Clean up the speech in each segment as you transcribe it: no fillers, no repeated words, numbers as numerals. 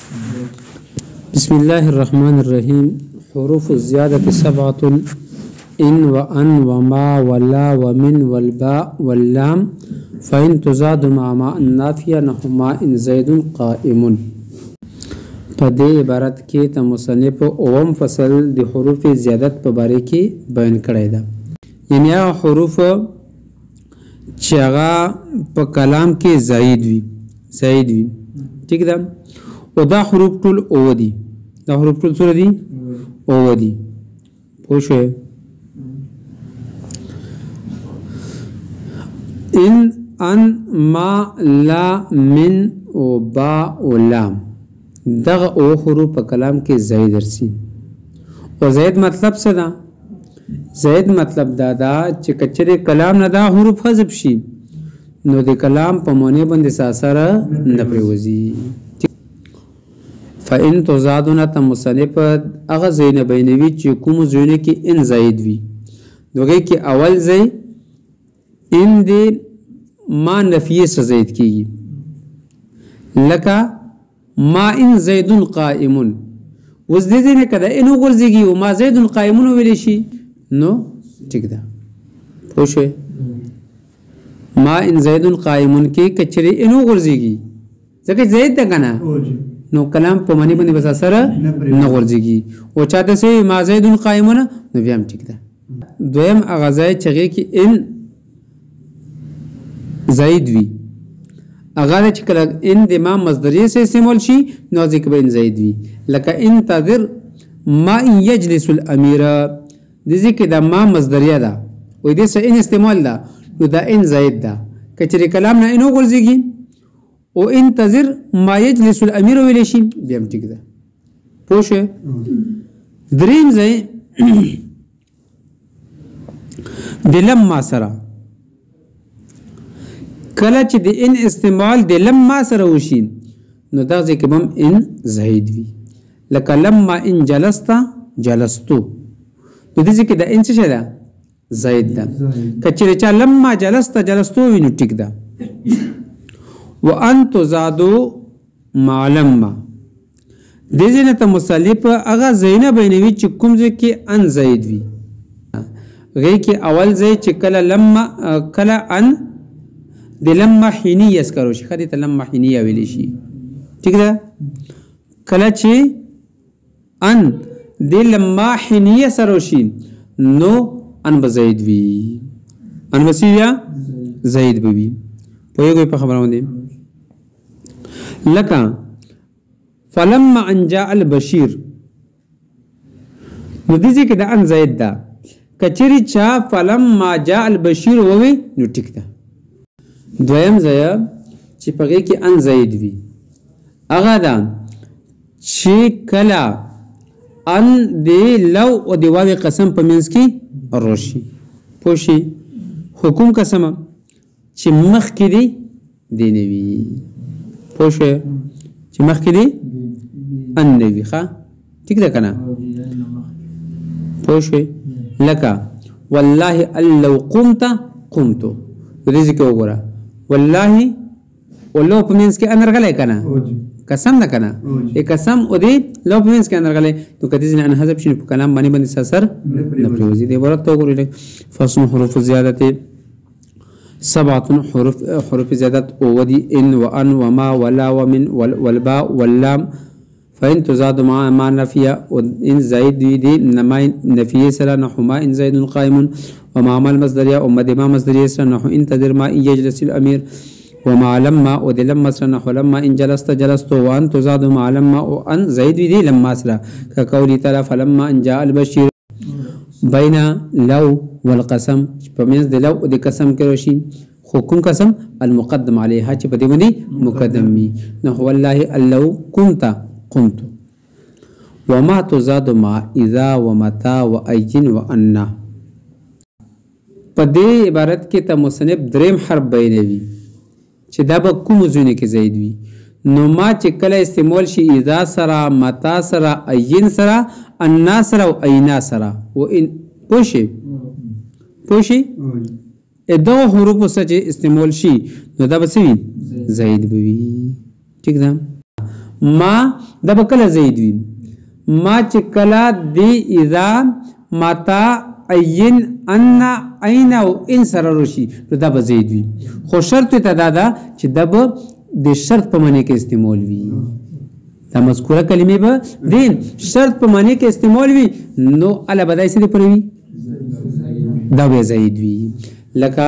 بسم الله الرحمن الرحيم. حروف الزيادة 7 إن وأن وما ولا ومن والباء واللام فإن تزاد مع ما النافية نحو ما إن زيد قائم. پدې عبارت کې ته مصنف اوم فصل د حروف زیادت په باره کې بیان کړی ده. یعنی هغه حروف چې هغه په کلام کې زائد وي ٹھیک ده. او دا حروف ټول او دي. دا حروف ټول څه دي؟ او دي. پوه شئ؟ ان ما لا من او با او لام دغه او حروف په کلام کې زائد درسي. او زائد مطلب څه ده؟ زائد مطلب دا چې کچره کلام نه دا حروف حذف شي نو د کلام په معنی باندې ساسره نه پریوزي. فإن تزادون مصنف هغه زین بینوي چې کوم زونه کې ان زائد وي دوی کې اول زئی ان دی ما نفیه سره زائد کیږي لکه ما ان زید قائم. وز دې نه کده انو ورځيږي او ما زید قائم ویل شي نو ټیک ده. پوه شئ؟ ما ان زید قائم کې کچري انو ورځيږي ځکه زید ده کنه نو کلام په معنی باندې بس سره نه ورځيږي او چاته سي ما زید قائم نو بیا هم ټیک ده. دویم اغازای چغې کې ان زید وی اغازه چې کله ان د ما مصدریه سے استعمال شي نو ځکه به ان زید وی لکه انتظر ما ان يجلس الامير د ځکه د ما مصدریه ده او دې سره ان استعمال ده نو دا ان زید ده کچې کلام نه انو ورځيږي او انتظر ما يجلس الامير ویل شي بیا هم ټیک ده. پوه شئ؟ دریم ځای د لما سره کله چې د ان استعمال د لما سره وشي نو دا ځکه هم ان زائد وي لکه لما ان جلستو نو د ځکه د ان څه ده؟ زائد ده. کچې چا لما جلستو وي نو ټیک ده. وان تزادو مع لما دې ځنه ته مصالح هغه زینه بینوي چې کوم ځکه ان زائد وي غي کې اول ځای چې کله لما کله ان د لما حینیه اسکرو شي خدي ته لما حینیه ویل شي ٹھیک ده. کله چې ان د لما حینیه سره شي نو ان بزید وی ان وسییا زید بوي. په یوه په خبره باندې لکه فلما ان جاء البشير نو دې کې د ان زید ده کچری چا فلما جاء البشير ووي نو ټیک ده. دویم ځای چې پغې کې ان زید وي هغه ده چې کله ان دی لو او دی واو قسم په منځ کې روشي. پوه شئ؟ حکم قسم چې مخ کې دی نه وي. پوه شئ؟ چې مخ کې دی ان نه وي. ښه ټیک ده کنه؟ پوه شئ؟ لکه والله ان لو قمت رزق وګوره والله ولو په منځ کې ان راغلی کنه قسم نه کنه قسم او دی لو په منځ کې ان راغلی نو کدی ځنه ان حذف شي په کلام باندې سر نه پریوزي. دی عبارت تو وګورئ فصل حروف زیادت 7 حروف زیادت او ودي ان وان وما ولا ومن والباء واللام فإن تزاد مع ما نفيا وإن زائد دي نما نفيه سلا نحو ما إن زائد قائم ومع ما المصدرية ومد ما مصدرية سلا نحو انتظر ما إن يجلس الأمير ومع لما ودي لما سلا نحو لما إن جلست وأن تزاد مع لما وأن زائد دي لما سلا كقولي تعالى فلما إن جاء البشير بين لو والقسم فمنز دي لو ودي قسم كروشي حكم قسم المقدم عليها بدي مني مقدمي نحو والله لو قمت وما تزاد مع اذا ومتى واين وان. په دې عبارت کې ته مصنف دریم حرف بیانوي چې دا به کوم ځونه کې زائد وي نو ما چې کله استعمال شي اذا سره متا سره عین سره ان سره او عینا سره و ان پوشي دا حروف سره استعمال شي نو دا به زائد وي. ٹھیک ده. ما دا به کله زید وي ما چې کله دی اذا متا عین ان عین او ان سره راشي نو دا به زید وي خو شرط ته دا ده چې دا به د شرط په معنی کې استعمال وي دا مذکوره کلمې به د شرط په معنی کې استعمال وي نو الا بدای څه دی پروي دا به زید وي لکه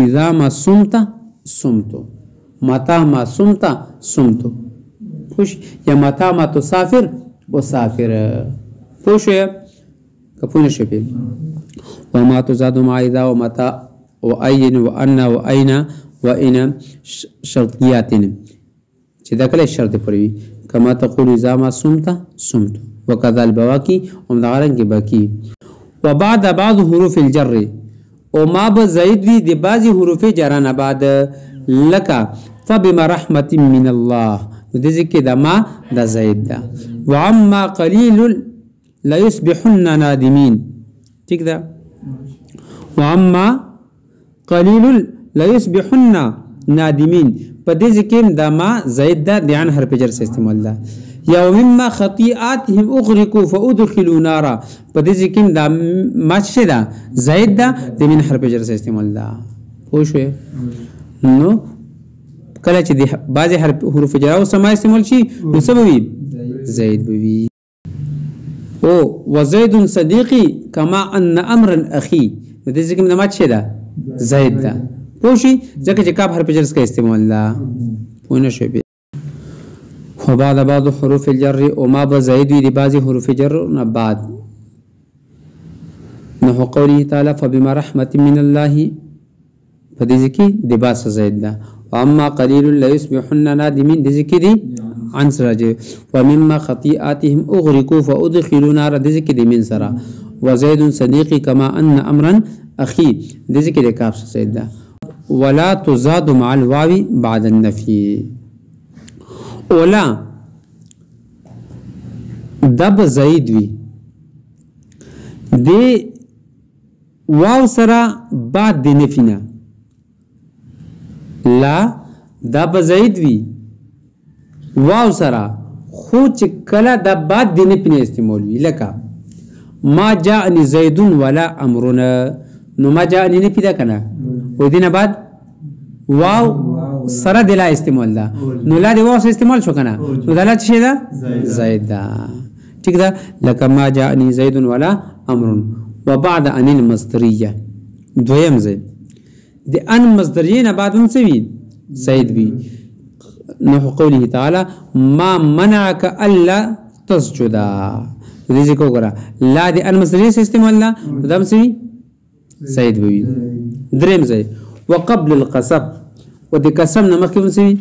اذا ما صمت صمتو متا ما صمت صمتو خوش یا متا ما تسافر وسافر خوش کپونه شپې وما تزاد مع اذا ومتى وأين وأن وأين وإن شرطيات چې دا کله شرط پروي کما تقول اذا ما صمت صمت وكذا البواكي ومدغرن کې باقي وبعد بعض حروف الجر وما بزيد وي د بعضي حروف جرانه بعد لك فبما رحمة من الله د ذکر د ما د زید ده وعما قليل لا يصبحن نادمين ٹھیک ده وعما قليل لا يصبحن نادمين په دې ذکر د ما زید ده د عن حرف جر سے استعمال ده یا مما خطيئاتهم اغرقوا فادخلوا نارا په دې ذکر د ما څه ده زید ده د من حرف جر سے استعمال ده خو شو نو کله چې د بعضی حروف جر او سما استعمال شي نو سبب زید بوي او وزید صدیقی کما ان امرا اخی د دې ځکه ما څه ده زید ده پوشي ځکه چې کاف حرف جر څخه استعمال ده ونه شي وبعد بعض حروف الجر وما بزيد وي بعض حروف جر بعد نحو قوله تعالى فبما رحمة من الله فدي ذكي دي باس زيد ده واما قليل لا يصبحن نادمين دي ذكي دي عن سراجه ومما خطيئاتهم اغرقوا فادخلوا نار دي ذكي دي من سرا وزيد صديقي كما ان امرا اخي دي ذكي دي كاف زيد ده ولا تزاد مع الواو بعد النفي اولا دب زید وی دی واو سرا بعد دی نفینا لا دب زید وی واو سرا خو چې کله د بعد دی نفینا استعمال وی لکه ما جاءنی زیدون ولا امرنا نو ما جاءنی نفی دا کنه و دینا بعد واو سره د لا استعمال ده نو لا د واو سره استعمال شو کنه نو د لا څه ده زید ده ٹھیک ده لکه ما جاءني زید ولا امر وبعد ان المصدريه دویم زید د ان مصدریه نه بعد هم څه وي زید وي نحو قوله تعالى ما منعك الا تسجد دې ځکه وګوره لا د ان مصدریه سره استعمال ده دا هم څه وي زید وي دریم زید وقبل القصب و د قسم نه مخکې هم څه وي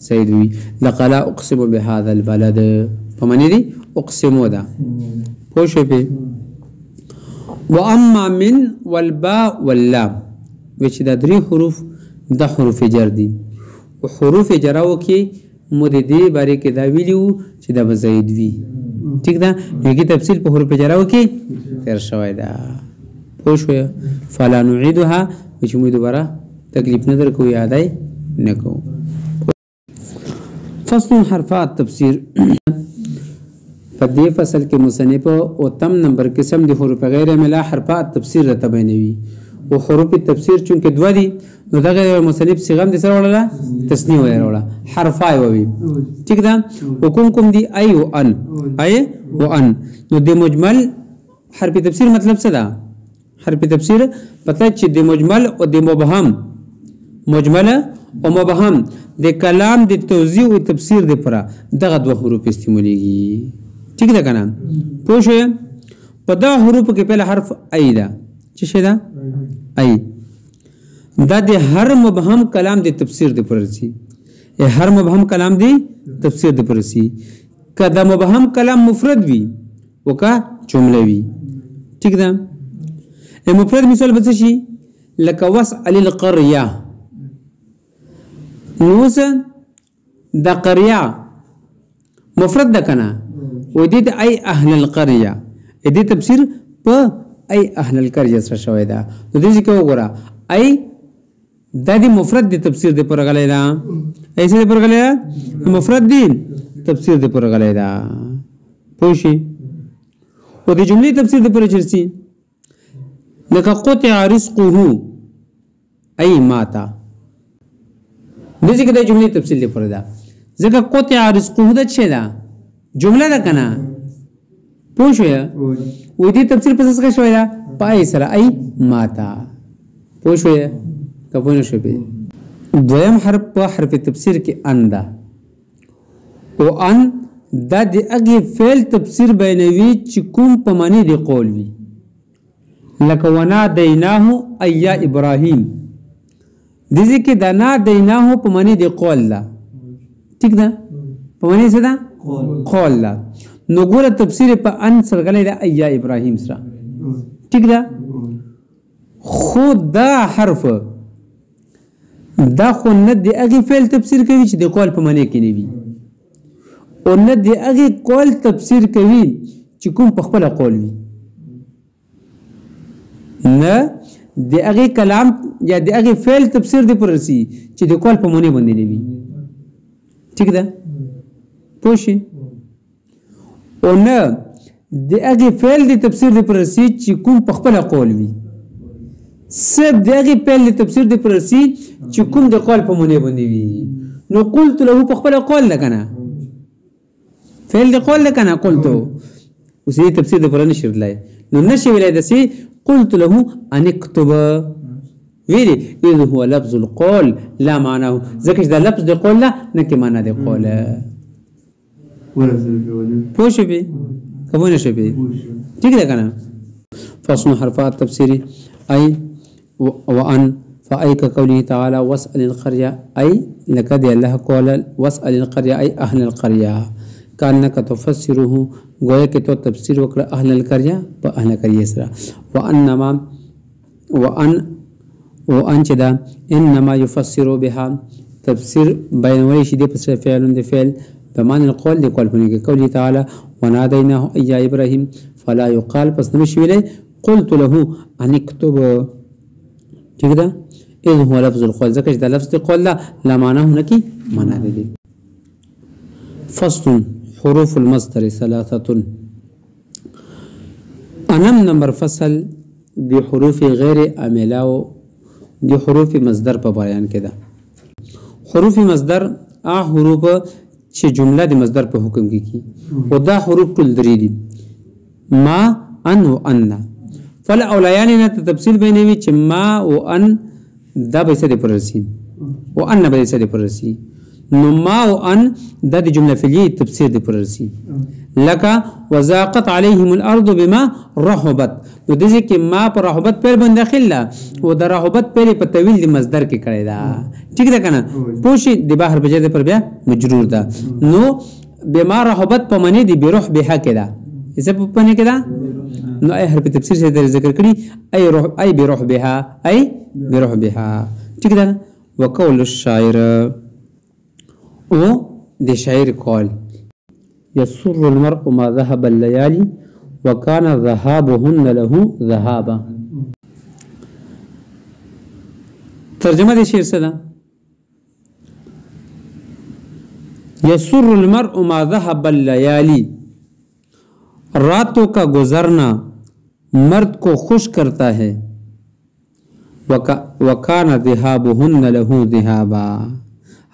زید وي لقد لا اقسم بهذا البلد په معنی دي اقسمو ده پوه شوې پې واما من والباء واللام وی چې دا درې حروف د حروف جر دي او حروف جراو کې مو د دې باره کې دا ویلي وو چې دا به زید وي ټیک ده نو کې تفصیل په حروف جراو کې تیر شوی ده پوه شوې فلا نعيدها چې موږ دوباره تکلیف نه درکو یادای نه کو فصل حرفات تفسیر په دې فصل کې مصنف او تم نمبر قسم د حروف غیر ملا حرفات تفسیر را تبینوي او حروف تفسیر چونکه دوه دي نو دغه مصنف صيغه د سره وړه تسنیه وړه حرفای وي ٹھیک ده حکم کوم دي ای او ان ای او ان نو د مجمل حرف تفسیر مطلب څه ده حرف تفسیر پته چې د مجمل او د مبهم مجمل او مبهم د کلام د توضیح او تفسیر د پره دغه دوه حروف استعماليږي ٹھیک ده کنه پوه شئ په دا حروف کې پهله حرف ای ده چې شه ده ای دا د هر مبهم کلام د تفسیر د پره سي هر مبهم کلام د تفسیر د پره سي کدا مبهم کلام مفرد وي وکا جمله وي ٹھیک ده مفرد مثال بس شي لك واسأل القرية نوس دا قرية مفرد ده كنا ودي اي اهل القرية دي تفسير ب اي اهل القرية سره شوی ده نو دې ځکه وګوره اي دا دی مفرد دی تفسیر دی پر غلی دا ایسے دی پر غلی دا مفرد دی تفسیر دی پر غلی دا پوشی و دی جملی تفسیر دی پر چرسی لکا قطع رزقه ای ماتا دیسی که دا جملی تفسیر دی پر دا ذکر قطع رزقه دا چه دا جمله دا کنا پوشو یا و دی تفسیر پس اسکا شوی دا پای سر ای ماتا پوشو یا کپونه شو پی دویم حرف په حرف تفسیر کې ان ده او ان دا د اگې فعل تفسیر بیانوي چې کوم په معنی دی قول وي لکه ونادیناه ایا ابراهیم دې کې دا نادیناه په معنی دی قول ده ٹھیک ده په معنی څه ده قول ده نو ګوره تفسیر په ان سرغلی ده ایا ابراهیم سره ٹھیک ده خو دا حرف دا خو نه دی هغې فعل تفسیر کوي چې د قول په معنی کې نه وي او نه دی هغې قول تفسیر کوي چې کوم په خپله قول وي نه د هغې کلام یا د هغې فعل تفسیر دی پر رسي چې د قول په معنی باندې نه وي ټیک ده پوه شي او نه د هغې فعل دی تفسیر دی پر رسي چې کوم په خپله قول وي صرف د هغې فعل د تفسیر د پر رسي چې کوم د قول په معنی باندې وي نو قلت له په خپله قول ده که نه فعل د قول ده که نه قلتو اوس دې تفسیر د پر نشي ویلی نو نشي ویلی داسې قلت له ان اکتب ویلي اذ هو لفظ القول لا معناه ځکه چې دا لفظ د قول ده نه کې معنا د قول پوه شوې که پوه نه شوې ټیک ده که نه فصل حرفات تفسیري أي وأن فأي كقوله تعالى واسأل القرية أي لقد الله قال واسأل القرية أي أهل القرية كأنك تفسره گویا کہ تو تفسیر وکړه أهل القرية په أهل القرية سره وأنما وأن چدا إنما يفسر بها تفسیر بیانوي شي د پس فعل د فعل بمعنى القول د قول په قوله تعالى وناديناه يا إبراهيم فلا يقال پس نمشي ویلي قلت له ان اكتب ٹھیک ده اذ هو لفظ القول ځکه چې دا لفظ القول لا معناه نکي معنا دی فصل حروف المصدر ثلاثه انم نمبر فصل دی حروف غیر عامله دی حروف مصدر په بیان کې ده حروف مصدر حروف چې جمله د مصدر په حکم کې کی او دا حروف ټول درې دي ما ان و ان فل اولیان نه تفصیل بینوي چې ما او ان دا به څه دی پر رسي او ان به څه دی پر رسي نو ما او ان دا د جمله فعلیه تفسیر دی پر رسي لکه وزاقت عليهم الارض بما رحبت نو د دې کې ما پر رحبت پر باندې داخله او د رحبت پر په طویل د مصدر کې کړی دا ٹھیک ده کنه پوښي د بحر بجې پر بیا مجرور ده نو بما رحبت په معنی دی بروح بها کې ده څه په پنه کې ده نو اي حرف تفسیر سے ذکر کړي اي بروح بها اي بروح بها ٹھیک ده وقول الشاعر او د شاعر قول يسر المرء ما ذهب الليالي وكان ذهابهن له ذهابا ترجمه د شعر څه ده يسر المرء ما ذهب الليالي راتوں کا گزرنا مرد کو خوش کرتا ہے وَكَانَ ذِهَابُهُنَّ لَهُ ذِهَابًا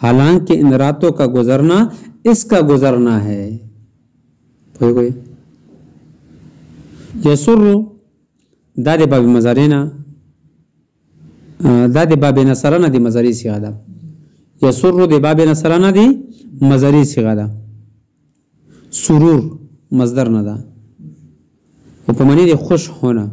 حالانکہ ان راتوں کا گزرنا اس کا گزرنا ہے یسر دا دی باب مزارینا دا دی باب نصرانا دی مزاری سیغا دا یسر دی باب نصرانا دی مزاری سیغا دا سرور مصدر نه ده او په معنی د خوش ہونا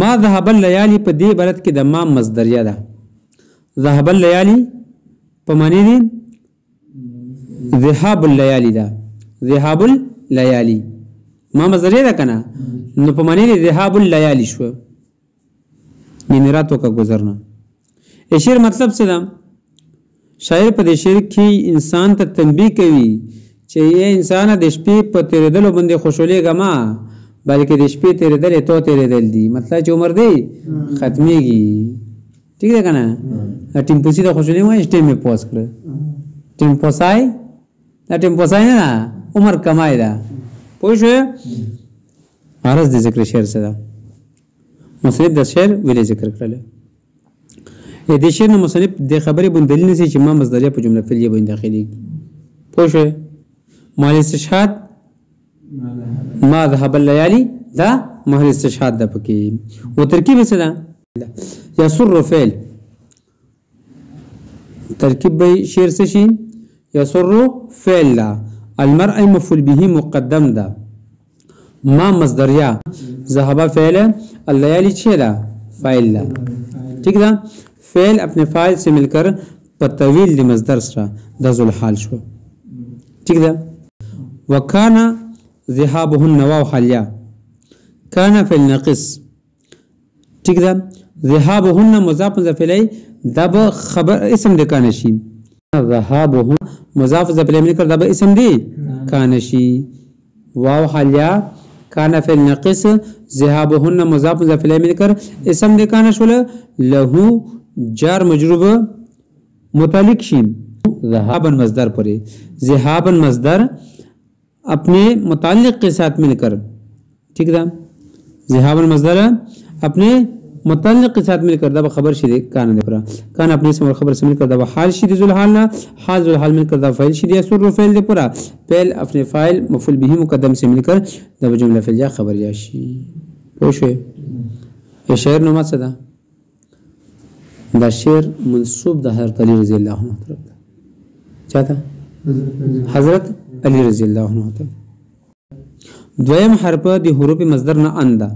ما ذهب الليالي په دې عبارت کې د ما مصدریه ده ذهب الليالي په معنی دی ذهاب الليالي ده ذهاب الليالي ما مصدریه ده کنه نو په معنی دی ذهاب الليالي شو یعنی راتوں کا گزرنا شعر مطلب څه ده شاعر په دې شعر کې انسان ته تنبیه کوي چې انسان د شپې په تیرېدلو باندې خوشحالېږه ما بلکې د شپې تېرېدل تو تېرېدل دي مطلب چې عمر دی ختمېږي ٹھیک دی که نه ټیمپوسي د خوشحالي وایي ټیم یې پوس کړه ټیمپوسای دا ټیمپوسای نه ده عمر کمای ده پوه شوې عرض د ذکر شعر څه ده مصنف د شعر ویلې ذکر کړل د شعر نه مصنف د خبرې باندې دلیل نشي چې ما مصدریه په جمله فعلیه باندې داخليږي پوه شوې مال استشهاد ما ذهب الليالي دا مهر استشهاد ده پکې او ترکیب څه ده يسر فعل ترکیب به شعر څه شي يسر فعل لا المرء مفعول به مقدم ده ما مصدریه ذهب فعل الليالي چه ده فاعل ده ٹھیک ده فعل اپنے فاعل سے مل کر طویل دی مصدر سره د ذل حال شو ٹھیک ده وکانا ذهابهن واو حالیا كان في النقص ٹھیک ده ذهابهن مضاف مضاف الیه دا به خبر اسم د کان شي ذهابهن مضاف مضاف الیه من کر دا به اسم دی کان شي واو حالیا كان في النقص ذهابهن مضاف مضاف الیه من کر اسم د کان شول له جار مجرور متعلق شي ذهابا مصدر پرے ذهابا مصدر اپنے متعلق کے ساتھ مل کر ٹھیک ہے ذهابا مصدر اپنے متعلق کے ساتھ مل کر دا خبر شدی کان دے پرا کان اپنے اسم اور خبر سے مل کر دا حال شدی ذل حال حال ذل حال مل کر دا فاعل شدی سر فعل دے پرا فعل اپنے فاعل مفعول به مقدم سے مل کر دا جملہ فعلیہ خبر یا شی پوښه یہ شعر نو مڅ دا دا شعر منسوب د حضرت علی رضی الله عنه طرف چاته حضرت علی رضی الله عنه طرف دویم حرف د حروف مصدر نه انده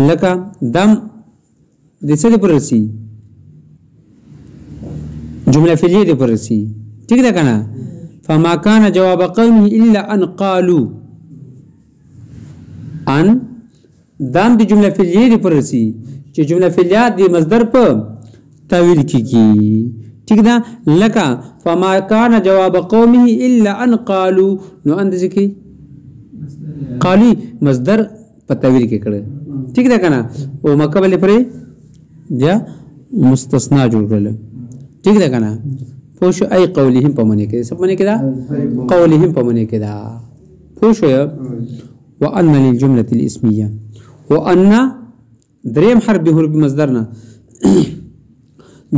لکه دم د څه د پرسي جمله فعلیه د پرسي ٹھیک ده کنه فما كان جواب قومه الا ان قالوا ان دم د جمله فعلیه د پرسي چې جمله فعلیه د مصدر په تعویل کیږي ٹھیک ده لکه فما كان جواب قومه الا ان قالوا نو اند ځکه قالی مصدر په تعویل کې کړه ٹھیک ده کنه او مقابله پرې بیا مستثنا جوړ کړل ٹھیک ده کنه پوښ ای قولهم په معنی کې څه معنی کې دا قولهم په معنی کې دا پوښ وان للجمله الاسميه وان دریم حرف د حروف مصدر نه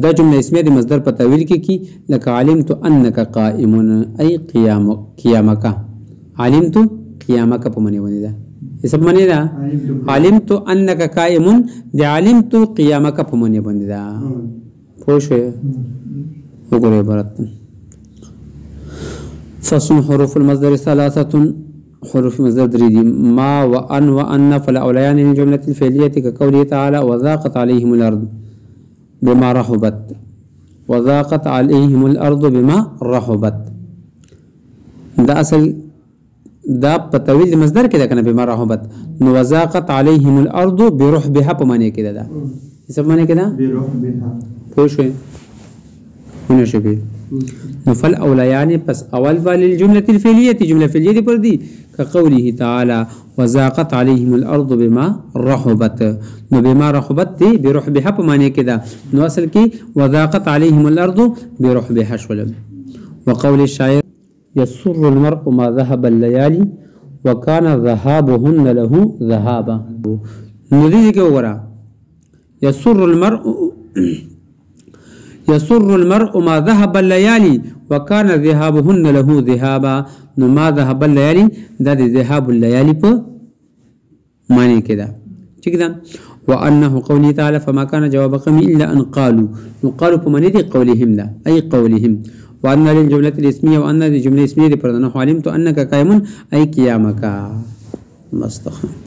دا جمله اسمیه د مصدر په تعویل کې کی لکه علمت انک قائم ای قیامک علمت قیامک په معنی ونی دا څه معنی دا علمت انک قائم د علمت قیامک په معنی باندې دا پوښ وګوره عبارت فصل حروف المصدر ثلاثه حروف مصدر دريدي ما وان وان فالاوليان من جمله الفعليه كقوله تعالى وضاقت عليهم الارض بما رحبت وضاقت عليهم الارض بما رحبت دا اصل دا پتویل مصدر کې دا کنه بما رحبت نو وضاقت عليهم الارض برحبها په معنی کې دا څه معنی کې دا برحبها پوښښ ونه شي نفل اولیان پس اول والی الجمله الفعلیه جمله فعلیه پر دی كقوله تعالى وزاقت عليهم الارض بما رحبت نو بما رحبت دی برحبها په معنی کې دا نو اصل کې وزاقت عليهم الارض برحبها شول وقول الشاعر يسر المرء ما ذهب الليالي وكان ذهابهن له ذهابا نو دې کې وګوره يسر المرء ما ذهب الليالي وكان ذهابهن له ذهابا نو ما ذهب الليالي دا ذهاب الليالي په معنی کې ده ٹھیک ده وانه قوله تعالى فما كان جواب قوم الا ان قالوا نو قالوا په معنی دي قولهم ده اي قولهم وان للجمله الاسميه وان للجمله الاسميه پر نحو علمت انك قائم اي قيامك مستخدم